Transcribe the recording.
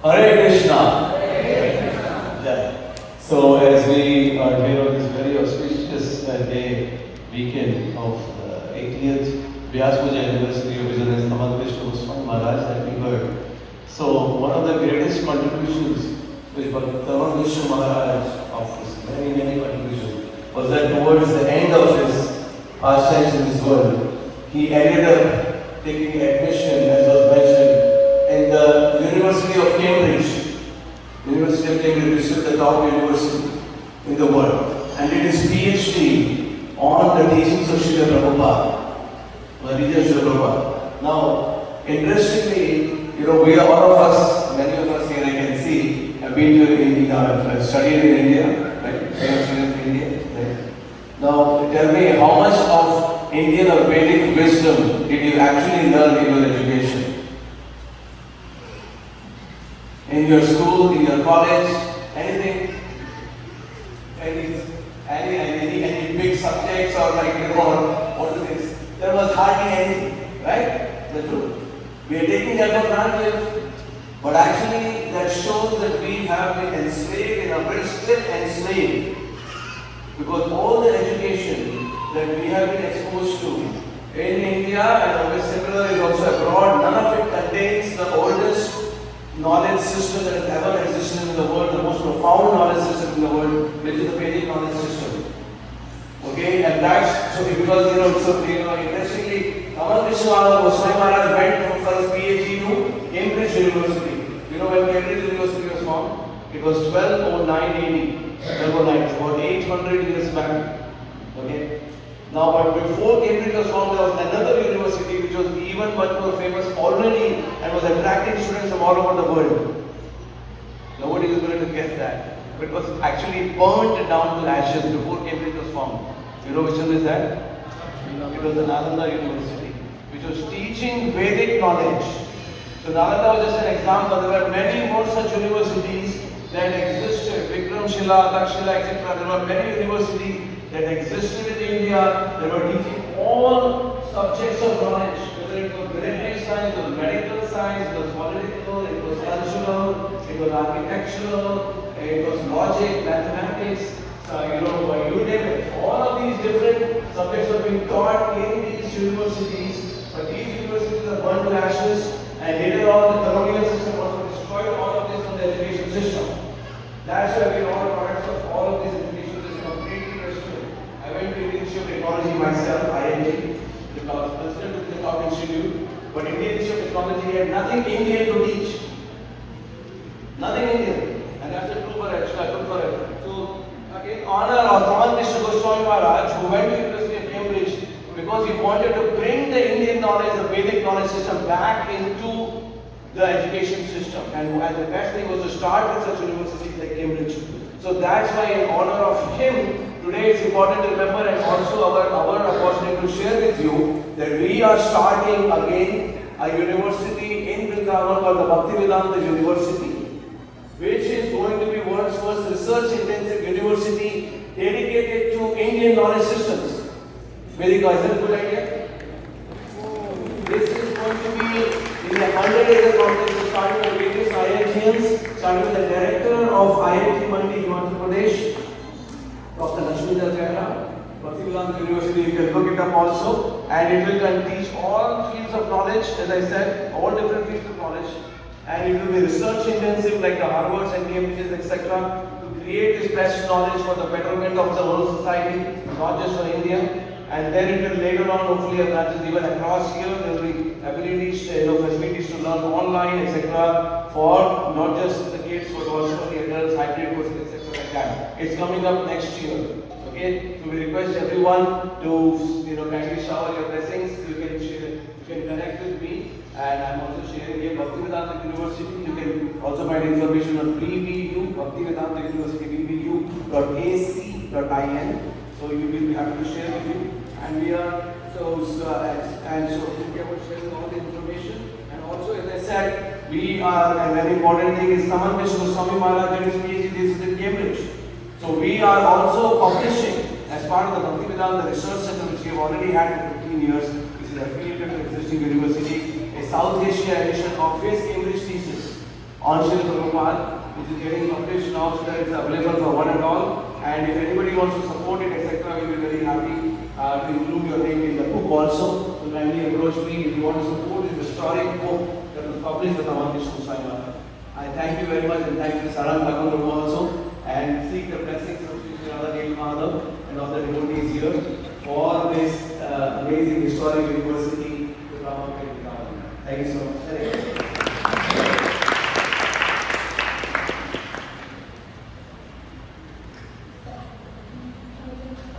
Hare Krishna. Yeah. So as we are here on this very auspicious day, weekend of 80th Vyas Puja University of Business, Tamal Krishna Goswami Maharaj that we heard. So one of the greatest contributions which Tamal Krishna Maharaj offers, many contributions, was that towards the end of his pastimes in this world, he ended up taking admission, as was mentioned, in the University of Cambridge. University of Cambridge, which is the top university in the world, and did his PhD on the teachings of Srila Prabhupada, the teachings of Srila Prabhupada. Now, interestingly, we are all of us, many of us here I can see, have been to India, studied in India, right? Studied in India, right? Now, tell me, how much of Indian or Vedic wisdom did you actually learn in your education? In your school, in your college, anything? Any big subjects or what is this? There was hardly anything, right? The truth. We are taking that for granted, but actually that shows that we have been enslaved and are still enslaved. Because all the education that we have been exposed to in India and always similar is also abroad, none of it contains the oldest knowledge system that has ever existed in the world, the most profound knowledge system in the world, which is the Vedic knowledge system. Okay, and that's so because interestingly, Tamal Krishna Goswami Maharaj went for his PhD to Cambridge University. You know when Cambridge University was formed? It was 1209 AD. 1209, about 800 years back. Okay. Now, but before Cambridge was formed, there was another university which was even much more famous already and was attracting students from all over the world. Nobody is going to guess that. It was actually burnt down to ashes before Cambridge was formed. You know which one is that? It was the Nalanda University, which was teaching Vedic knowledge. So Nalanda was just an example. There were many more such universities that existed. Vikramshila, Takshila, etc. There were many universities that existed in India. They were teaching all subjects of knowledge, whether it was military science, it was medical science, it was political, it was cultural, it was architectural, it was logic, mathematics, you name it. All of these different subjects have been taught in these universities, but these universities are burned to ashes, and later on the colonial system also destroyed all of this from the education system. That's why we are all products of all of this education system completely destroyed. I went to Indian Institute of Technology myself, IIT, because considered to be the top institute, but Indian Institute of Technology had nothing Indian to teach. Nothing Indian. And that's the true for it. So, again, honor of Tamal Krishna Goswami Maharaj, who went to the University of Cambridge because he wanted to bring the Indian knowledge, the Vedic knowledge system back into the education system. And the best thing was to start with such universities like Cambridge. So that's why in honor of him, today it's important to remember and also our opportunity to share with you that we are starting again a university in Vrindavan called the Bhaktivedanta University, which is going to be world's first research-intensive university dedicated to Indian knowledge systems. Very good, is that a good idea? This is going to be in a 100-acre complex, starting with various IITians, starting with the director of IIT Mandi, Himachal Pradesh, Dr. Nashmita Kaira, Bhaktivedanta University. You can look it up also, and it will teach all fields of knowledge, as I said, all different fields of knowledge. And it will be research intensive like the Harvards and Cambridges, etc., to create this best knowledge for the betterment of the whole society, not just for India. And then it will later on hopefully have branches even across here. There will be abilities, facilities to learn online, etc., for not just the kids but also for the adults, hybrid courses, etc., like that. It's coming up next year. Okay, so we request everyone to kindly shower your blessings. You can connect with me. And I'm also sharing here Bhaktivedanta University. You can also find information on BBU, Bhaktivedanta University, bbu.ac.in. So we will be happy to share with you. And we are so we are sharing all the information. And also, as I said, we are a very important thing is Tamal Krishna Goswami Maharaj did his PhD thesis in Cambridge. So we are also publishing as part of the Bhaktivedanta Research Center, which we have already had for 15 years, which is affiliated to existing university. South Asia edition of his Cambridge thesis. on Sri Prabhupada, which is getting published now, so that it's available for one and all. And if anybody wants to support it, etc., we'll be very happy to include your name in the book also. So kindly approach me if you want to support this historic book that was published by Bhaktivedanta University. I thank you very much, and thank you Sarang Thakur also, and seek the blessings of Sri Vrindavan Dham and all the devotees here for this amazing historic university to come up with. Thank you so much.